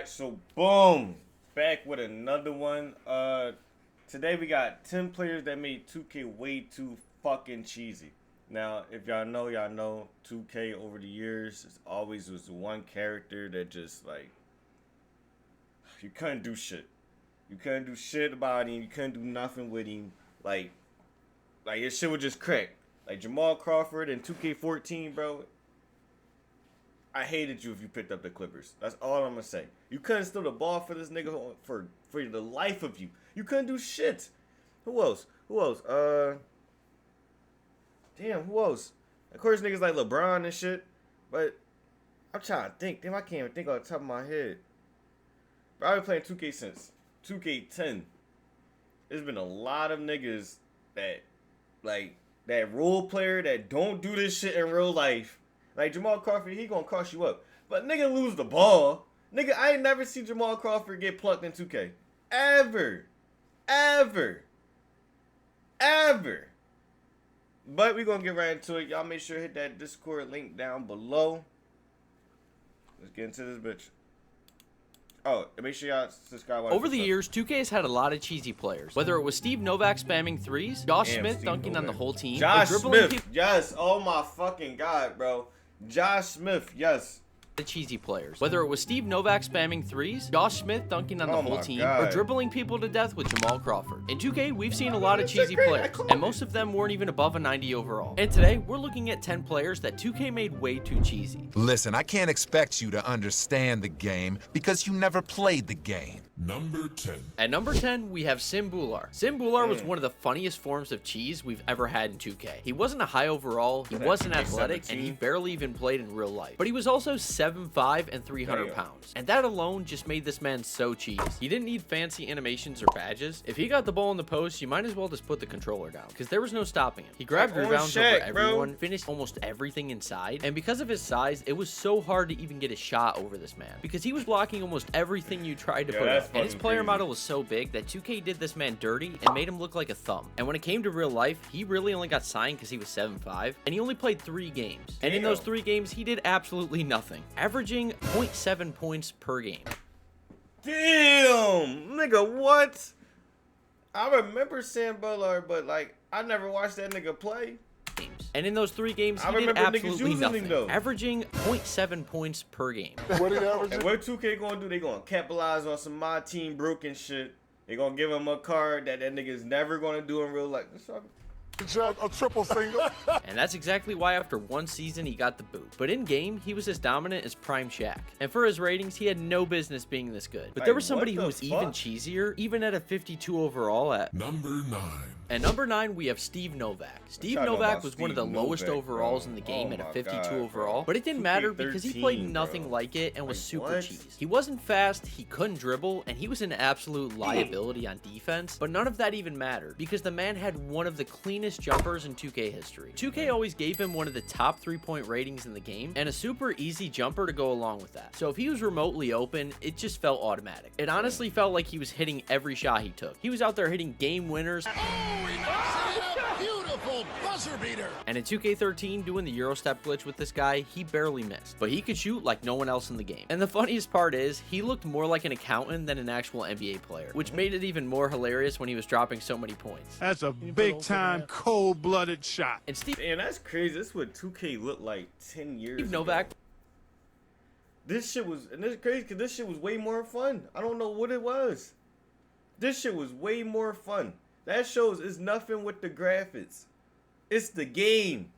Alright, so boom. Back with another one. Today we got 10 players that made 2K way too fucking cheesy. Now, if y'all know 2K over the years always was one character that just like you couldn't do shit. You couldn't do shit about him. You couldn't do nothing with him. Like his shit would just crack. Like Jamal Crawford in 2K14, bro. I hated you if you picked up the Clippers. That's all I'm gonna say. You couldn't steal the ball for this nigga for the life of you. You couldn't do shit. Who else? Damn, who else? Of course, niggas like LeBron and shit. But I'm trying to think. Damn, I can't even think off the top of my head. But I've been playing 2K since 2K10. There's been a lot of niggas that that role player that don't do this shit in real life. Like Jamal Crawford, he gonna cost you up. But nigga lose the ball. Nigga, I ain't never seen Jamal Crawford get plucked in 2K. Ever. But we gonna get right into it. Y'all make sure to hit that Discord link down below. Let's get into this bitch. Oh, and make sure y'all subscribe. Over the years, 2K has had a lot of cheesy players. Whether it was Steve Novak spamming threes, Josh Smith dunking on the whole team, Josh Smith, yes. Oh my fucking god, bro. Josh Smith, yes. The cheesy players. Whether it was Steve Novak spamming threes, Josh Smith dunking on the whole team, or dribbling people to death with Jamal Crawford. In 2K, we've seen a lot of cheesy players, and most of them weren't even above a 90 overall. And today, we're looking at 10 players that 2K made way too cheesy. Listen, I can't expect you to understand the game because you never played the game. Number 10. At number 10, we have Simbular. Simbular was one of the funniest forms of cheese we've ever had in 2K. He wasn't a high overall, he wasn't athletic, and he barely even played in real life. But he was also 7'5" and 300 pounds. And that alone just made this man so cheese. He didn't need fancy animations or badges. If he got the ball in the post, you might as well just put the controller down, because there was no stopping him. He grabbed rebounds over everyone, finished almost everything inside, and because of his size, it was so hard to even get a shot over this man, because he was blocking almost everything you tried to put up. And his player model was so big that 2K did this man dirty and made him look like a thumb. And when it came to real life, he really only got signed because he was 7'5", and he only played 3 games. And in those 3 games, he did absolutely nothing, averaging 0.7 points per game. Damn, nigga, what? I remember Sam Butler, but like I never watched that nigga play. And in those 3 games, he did absolutely nothing, averaging 0.7 points per game. What did he average? And what 2K gonna do? They gonna capitalize on some my team broken shit. They gonna give him a card that nigga's never gonna do in real life. A triple single. And that's exactly why after 1 season he got the boot. But in game, he was as dominant as Prime Shaq. And for his ratings, he had no business being this good. But there was somebody who was even cheesier, even at a 52 overall at number 9. At number 9, we have Steve Novak. Steve Novak was one of the lowest overalls in the game at a 52 overall, but it didn't matter because he played nothing like it and was super cheese. He wasn't fast, he couldn't dribble, and he was an absolute liability on defense, but none of that even mattered because the man had one of the cleanest jumpers in 2K history. 2K always gave him one of the top 3-point ratings in the game and a super easy jumper to go along with that. So if he was remotely open, it just felt automatic. It honestly felt like he was hitting every shot he took. He was out there hitting game winners. Beautiful buzzer beater. And in 2K13, doing the Eurostep glitch with this guy, he barely missed. But he could shoot like no one else in the game. And the funniest part is, he looked more like an accountant than an actual NBA player, which made it even more hilarious when he was dropping so many points. That's a big-time, cold-blooded shot. And Steve... Damn, that's crazy. That's what 2K looked like 10 years ago. Novak... This shit was... And it's crazy because this shit was way more fun. I don't know what it was. This shit was way more fun. That shows it's nothing with the graphics. It's the game.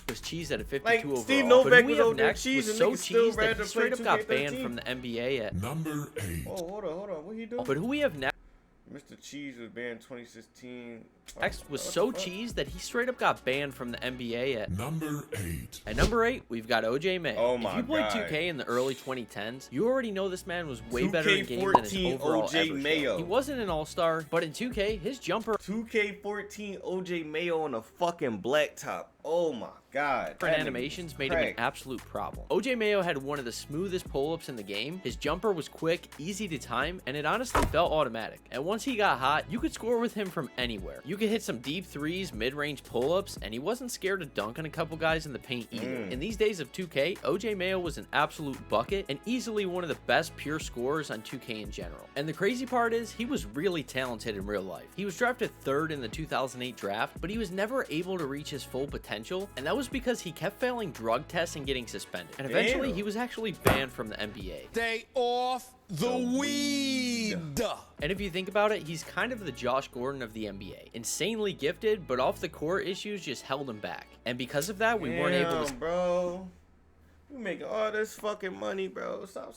Was cheese at a 52 like, overall. Steve Novak was over there cheese was so cheese that he straight up got banned from the NBA at number 8. Oh, hold on. What he doing? But who we have next? Mr. Cheese was banned 2016. Next was so cheese that he straight up got banned from the NBA at number 8. At number 8, we've got OJ Mayo. Oh my If you played 2K in the early 2010s, you already know this man was way better in game than his overall OJ Mayo. He wasn't an all-star, but in 2K, his jumper 2K14 OJ Mayo on a fucking blacktop. Oh my god. Different animations made him an absolute problem. OJ Mayo had one of the smoothest pull-ups in the game. His jumper was quick, easy to time, and it honestly felt automatic. And once he got hot, you could score with him from anywhere. You You could hit some deep threes, mid-range pull-ups, and he wasn't scared to dunk on a couple guys in the paint either. In these days of 2K, OJ Mayo was an absolute bucket and easily one of the best pure scorers on 2K in general. And the crazy part is, he was really talented in real life. He was drafted 3rd in the 2008 draft, but he was never able to reach his full potential, and that was because he kept failing drug tests and getting suspended. And eventually, he was actually banned from the NBA. Stay off the weed. And if you think about it, he's kind of the Josh Gordon of the NBA. Insanely gifted, but off the court issues just held him back. And because of that, we weren't able to bro. You making all this fucking money, bro. Stop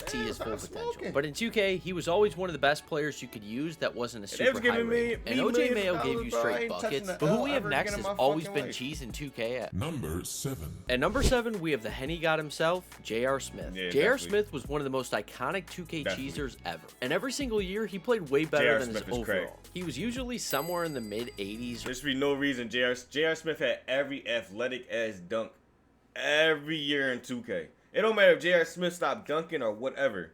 see his full potential. But in 2K, he was always one of the best players you could use that wasn't a super high rating. And OJ Mayo gave you straight buckets. But who we have next has always been cheese in 2K at Number 7. At number 7, we have the Henny God himself, J.R. Smith. Yeah, J.R. Smith was one of the most iconic 2K cheesers ever. And every single year, he played way better than his overall. He was usually somewhere in the mid-80s. There's be no reason J.R. Smith had every athletic ass dunk every year in 2K. It don't matter if J.R. Smith stopped dunking or whatever.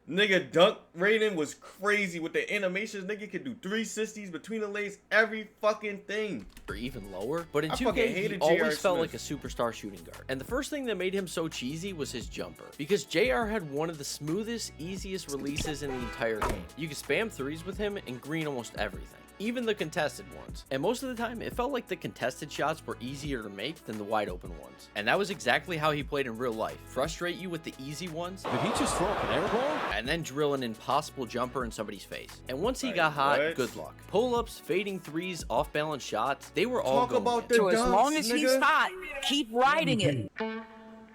Nigga dunk rating was crazy with the animations. Nigga could do 360s between the legs, every fucking thing. Or even lower. But in 2K, he always felt like a superstar shooting guard. And the first thing that made him so cheesy was his jumper. Because JR had one of the smoothest, easiest releases in the entire game. You could spam threes with him and green almost everything. Even the contested ones. And most of the time, it felt like the contested shots were easier to make than the wide open ones. And that was exactly how he played in real life. Frustrate you with the easy ones. Did he just throw up an air ball? And then drill an impossible jumper in somebody's face. And once he got hot, good luck. Pull-ups, fading threes, off-balance shots, they were all going about in. so as long as he's hot, keep riding it. Oh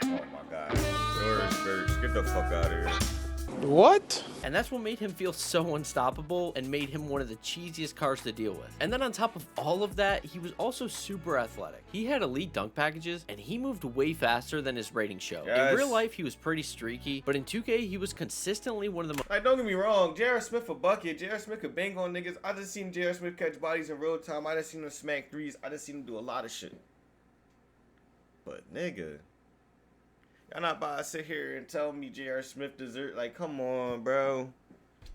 my god. George, get the fuck out of here. What? And that's what made him feel so unstoppable and made him one of the cheesiest cars to deal with. And then on top of all of that, he was also super athletic. He had elite dunk packages and he moved way faster than his rating showed. Yes. In real life, he was pretty streaky, but in 2K, he was consistently one of the most... Like, don't get me wrong, J.R. Smith a bucket. J.R. Smith could bang on niggas. I just seen J.R. Smith catch bodies in real time. I just seen him smack threes. I just seen him do a lot of shit. But nigga, y'all not about to sit here and tell me J.R. Smith deserves, like, come on, bro.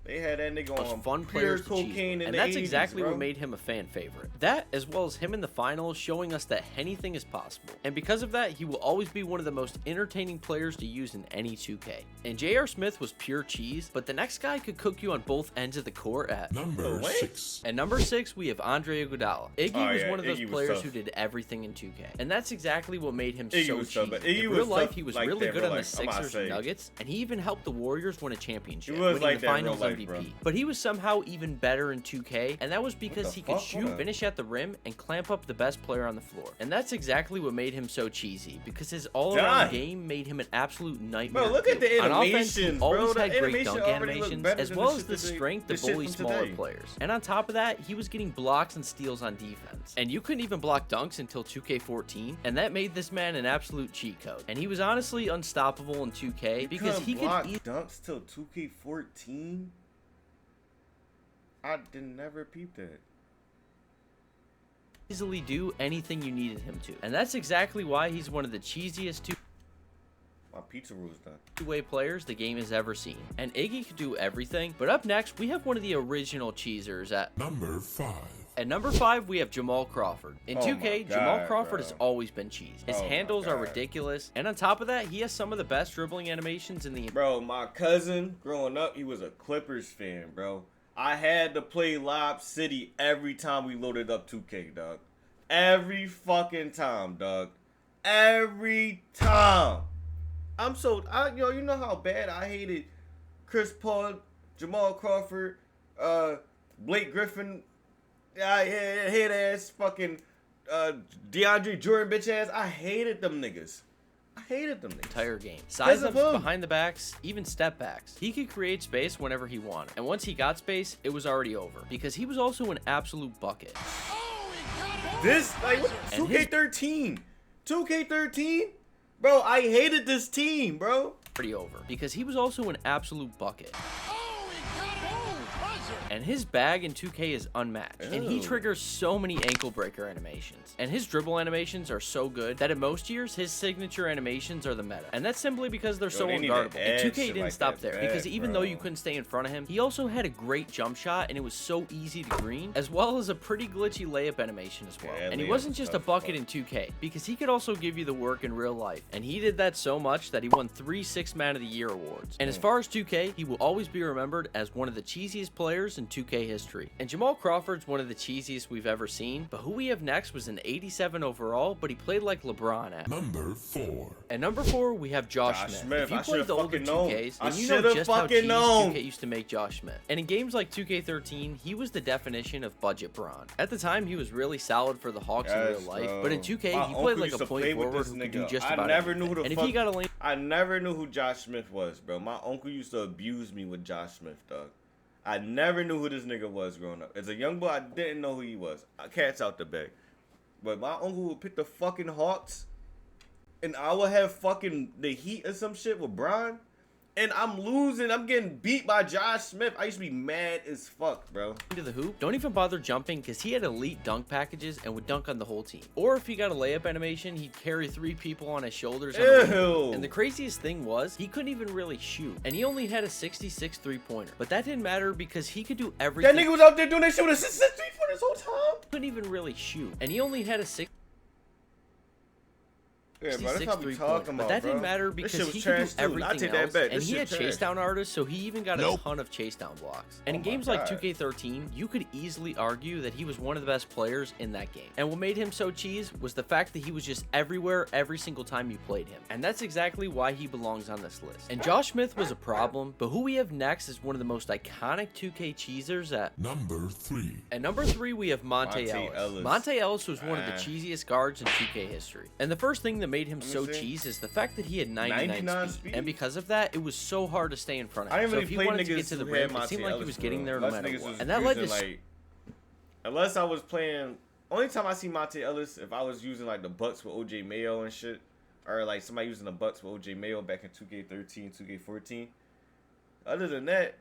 They had that nigga on fun pure players cocaine in and the that's 80s, exactly bro. what made him a fan favorite. That, as well as him in the finals, showing us that anything is possible. And because of that, he will always be one of the most entertaining players to use in any 2K. And J.R. Smith was pure cheese, but the next guy could cook you on both ends of the court at Number 6. At number 6, we have Andre Iguodala. Iggy was one of those Iggy was players tough. who did everything in 2K. And that's exactly what made him Iggy so was cheesy. tough, but Iggy In was real life, tough he was like really that good real on the life. I'm about to Sixers and say. Nuggets, and he even helped the Warriors win a championship, He was winning like the that in finals real life, MVP. bro. But he was somehow even better in 2K, and that was because the he could fuck? shoot, Hold on. finish at the rim, and clamp up the best player on the floor. And that's exactly what made him so cheesy, because his all-around God. game made him an absolute nightmare. Bro, look at the On offense, he animations, always bro. had The great animation dunk already look animations, better as than well the as shit the that they- strength the to shit bully from smaller today. players. And on top of that, he was getting blocks and steals on defense. And you couldn't even block dunks until 2K14, and that made this man an absolute cheat code. And he was honestly unstoppable in 2K because he block could dunks till 2K14. I didn't never peep that. easily do anything you needed him to. And that's exactly why he's one of the cheesiest My pizza roll's done. two-way players the game has ever seen. And Iggy could do everything. But up next, we have one of the original cheesers at... Number 5. At number 5, we have Jamal Crawford. In Oh 2K, my Jamal God, Crawford bro. has always been cheese. His Oh my handles are God. ridiculous. And on top of that, he has some of the best dribbling animations in the... Bro, my cousin, growing up, he was a Clippers fan, bro. I had to play Lob City every time we loaded up 2K, dog. Every fucking time, dog. Every time. You know how bad I hated Chris Paul, Jamal Crawford, Blake Griffin, head ass fucking DeAndre Jordan bitch ass. I hated them niggas. entire game. Size of ups, him. behind the backs, even step backs. He could create space whenever he wanted. And once he got space, it was already over. Because he was also an absolute bucket. This, like, And his- 2K13. 2K13? Bro, I hated this team, bro. Already over. Because he was also an absolute bucket. And his bag in 2K is unmatched. And he Ew. triggers so many ankle breaker animations. And his dribble animations are so good that in most years, his signature animations are the meta. And that's simply because they're so they need to unguardable. And add 2K shit didn't like stop that there, back, because even though bro. you couldn't stay in front of him, he also had a great jump shot, and it was so easy to green, as well as a pretty glitchy layup animation as well. Yeah, And he layup wasn't is just a tough as bucket fuck. in 2K, because he could also give you the work in real life. And he did that so much that he won 3 Sixth Man of the Year awards. And as far as 2K, he will always be remembered as one of the cheesiest players in 2K history. And Jamal Crawford's one of the cheesiest we've ever seen, but who we have next was an 87 overall, but he played like LeBron at. Number 4. At number 4, we have Josh Josh Smith. Smith. If you I played should've the older fucking known. 2Ks, I then you know should've just how fucking cheesy known. 2K used to make Josh Smith. And in games like 2K13, he was the definition of budget brawn. At the time, he was really solid for the Hawks in real Yes, life, bro. but in 2K, My he uncle played like used a to point play with forward this who could do nigga. just I about never anything. knew who the And if fuck. he got a lane, I never knew who Josh Smith was, bro. My uncle used to abuse me with Josh Smith, dog. I never knew who this nigga was growing up. As a young boy, I didn't know who he was. Cat's out the bag. But my uncle would pick the fucking Hawks, and I would have fucking the Heat or some shit with Bron, and I'm losing. I'm getting beat by Josh Smith. I used to be mad as fuck, bro. to the hoop, don't even bother jumping, because he had elite dunk packages and would dunk on the whole team. Or if he got a layup animation, he'd carry 3 people on his shoulders. On the Ew. wing. And the craziest thing was, he couldn't even really shoot. And he only had a 66 3-pointer. But that didn't matter because he could do everything. That nigga was out there doing that shit with a 63 for this whole time. Couldn't even really shoot. And he only had a 6. Yeah, bro, that's what we 63 talking pointer. about, But that bro. didn't matter This because shit was he could do trash, too. I everything take that else. back. And This he shit had trash. chase down artists, so he even got Nope. a ton of chase down blocks. And in Oh my games like God. 2K13, you could easily argue that he was one of the best players in that game. And what made him so cheese was the fact that he was just everywhere every single time you played him. And that's exactly why he belongs on this list. And Josh Smith was a problem, but who we have next is one of the most iconic 2K cheesers at. Number 3. At number 3, we have Monte Monte Ellis. Ellis. Monte Ellis was one of the Ah. cheesiest guards in 2K history. And the first thing that made him so see. cheese is the fact that he had 99 99 speed. speed? And because of that, it was so hard to stay in front of I him. didn't So really if he play wanted to niggas get to the who had rim, it Monte seemed like he Ellis, was bro. getting there no Unless matter niggas what. was And that led to using, like, unless I was playing. Only time I see Monte Ellis if I was using like the Bucks with OJ Mayo and shit, or like somebody using the Bucks with OJ Mayo back in 2K13, 2K14. Other than that,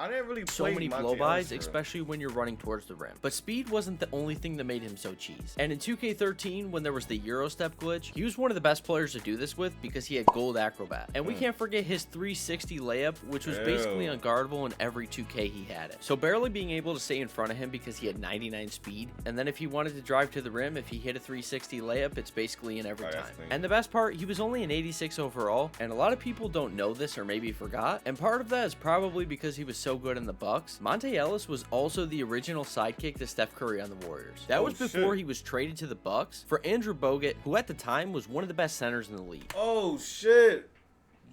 I didn't really so play many Monte blow-bys, Ellis, bro. especially when you're running towards the rim. But speed wasn't the only thing that made him so cheese. And in 2K13, when there was the Euro step glitch, he was one of the best players to do this with because he had gold acrobat. And we can't forget his 360 layup, which was basically Ew. unguardable in every 2K he had it. So barely being able to stay in front of him because he had 99 speed. And then if he wanted to drive to the rim, if he hit a 360 layup, it's basically in every Oh, that's time. clean. And the best part, he was only an 86 overall, and a lot of people don't know this or maybe forgot. And part of that is probably because he was so good in the Bucks. Monte Ellis was also the original sidekick to Steph Curry on the Warriors. That Oh, was before shit. he was traded to the Bucks for Andrew Bogut, who at the time was one of the best centers in the league. Oh shit,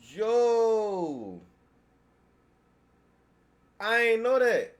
yo! I ain't know that.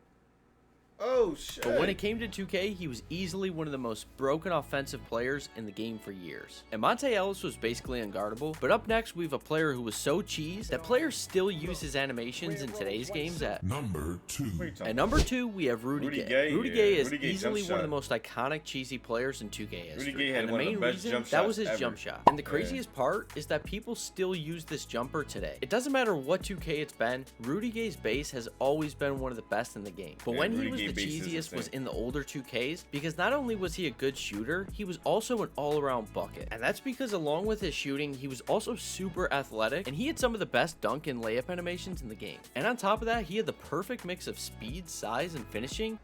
Oh shit. But when it came to 2K, he was easily one of the most broken offensive players in the game for years. And Monte Ellis was basically unguardable. But up next, we have a player who was so cheese that players still use his animations in today's games at. Number 2. At number 2, we have Rudy Rudy Gay. Gay, Rudy yeah. Gay is Rudy Gay easily jump one of the shot. most iconic cheesy players in 2K history. Gay had and the one of the main best reason jump that was shots his ever. jump shot. And the Yeah. craziest part is that people still use this jumper today. It doesn't matter what 2K it's been, Rudy Gay's base has always been one of the best in the game. But Yeah, when he Rudy was Gay the base is cheesiest was insane. in the older 2Ks, because not only was he a good shooter, he was also an all-around bucket. And that's because along with his shooting, he was also super athletic, and he had some of the best dunk and layup animations in the game. And on top of that, he had the perfect mix of speed, size, and finishing.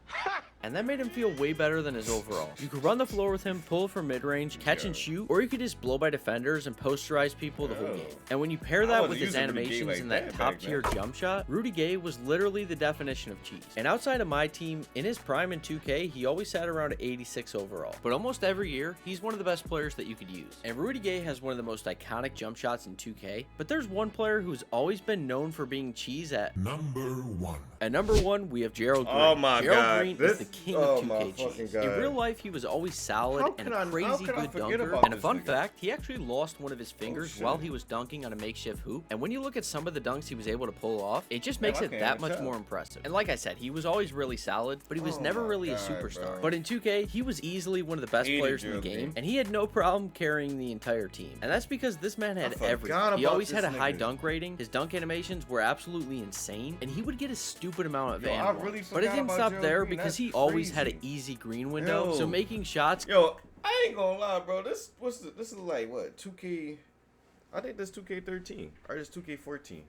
And that made him feel way better than his overall. You could run the floor with him, pull from mid-range, catch and shoot, or you could just blow by defenders and posterize people the whole Oh. game. And when you pair I that wasn't with his using Rudy Gay animations like and that that back top-tier then. jump shot, Rudy Gay was literally the definition of cheese. And outside of my team, in his prime in 2K, he always sat around 86 overall. But almost every year, he's one of the best players that you could use. And Rudy Gay has one of the most iconic jump shots in 2K, but there's one player who's always been known for being cheese at. Number 1. At number 1, we have Gerald Green. Oh my Gerald God, Green this- is the king Oh of my 2K fucking cheese. God. In real life, he was always solid How and can a I- how crazy can I good forget dunker. about And a this fun nigga? fact, he actually lost one of his fingers shit. while he was dunking on a makeshift hoop. And when you look at some of the dunks he was able to pull off, it just makes I it can't that even much tell. more impressive. And like I said, he was always really solid, but he was Oh never my really a God, superstar. bro. But in 2K, he was easily one of the best 80 players in the Gerald game, Green. and he had no problem carrying the entire team. And that's because this man had forgot everything. He about always had a this high nigga. dunk rating, his dunk animations were absolutely insane, and he would get a stupid amount of Yo, I and really ones. But it forgot didn't about stop Gerald there Green. because That's he always had an crazy. easy green window, so Yo. making shots. Yo, I ain't gonna lie, bro. This is like what 2K. I think this 2K13 or this 2K14.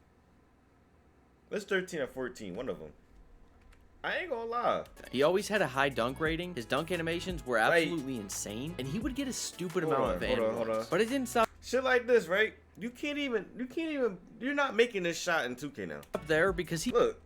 This 13 or 14, one of them. I ain't gonna lie. He always had a high dunk rating, his dunk animations were absolutely insane, and he would get a stupid Hold amount on, of hold and on, hold ones. on. But it didn't stop Shit like this, right? You can't even. You're not making this shot in 2K now. there because Look,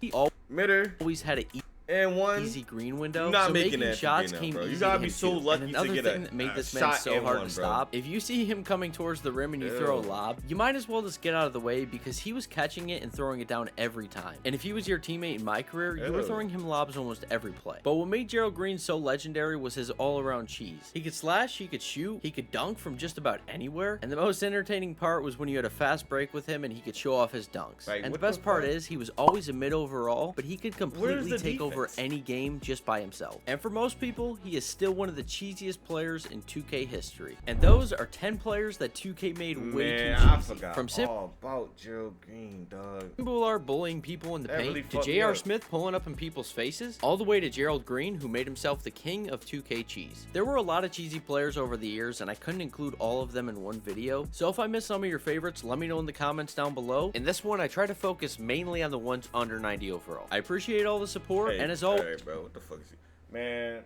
he mitter always had an and one. easy green window. You're not so making making that shots now, came bro. You easy gotta to be him so too. lucky and to another get thing a- that made a this man shot so and hard one, to bro. stop. If you see him coming towards the rim and you throw a Ew. lob, you might as well just get out of the way because he was catching it and throwing it down every time. And if he was your teammate in my career, you were Ew. throwing him lobs almost every play. But what made Gerald Green so legendary was his all-around cheese. He could slash, he could shoot, he could dunk from just about anywhere. And the most entertaining part was when you had a fast break with him and he could show off his dunks. Like, and the what best the part fuck? is he was always a mid overall, but he could completely the take over defense? any game just by himself. And for most people, he is still one of the cheesiest players in 2K history. And those are 10 players that 2K made way Man, too I cheesy. forgot From all about Gerald Green, dog. Simbular bullying people in the That paint, really to fucked me J.R. up. Smith pulling up in people's faces, all the way to Gerald Green, who made himself the king of 2K cheese. There were a lot of cheesy players over the years, and I couldn't include all of them in one video, so if I missed some of your favorites, let me know in the comments down below. In this one, I try to focus mainly on the ones under 90 overall. I appreciate all the support, and as always, Hey, bro, what the fuck is he? Man,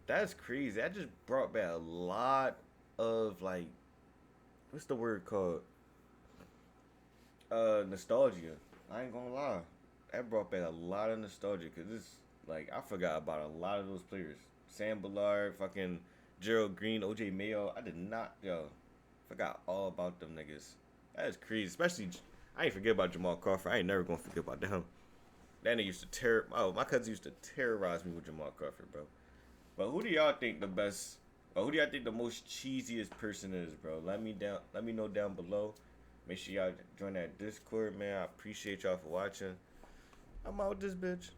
that's crazy. That just brought back a lot of like, what's the word called? Nostalgia. I ain't gonna lie. That brought back a lot of nostalgia because it's like I forgot about a lot of those players. Sam Ballard, fucking Gerald Green, OJ Mayo. I did not, forgot all about them niggas. That is crazy. Especially, I ain't forget about Jamal Crawford. I ain't never gonna forget about them. That nigga used to my cousin used to terrorize me with Jamal Crawford, bro. But who do y'all think the best, or who do y'all think the most cheesiest person is, bro? Let me know down below. Make sure y'all join that Discord, man. I appreciate y'all for watching. I'm out this bitch.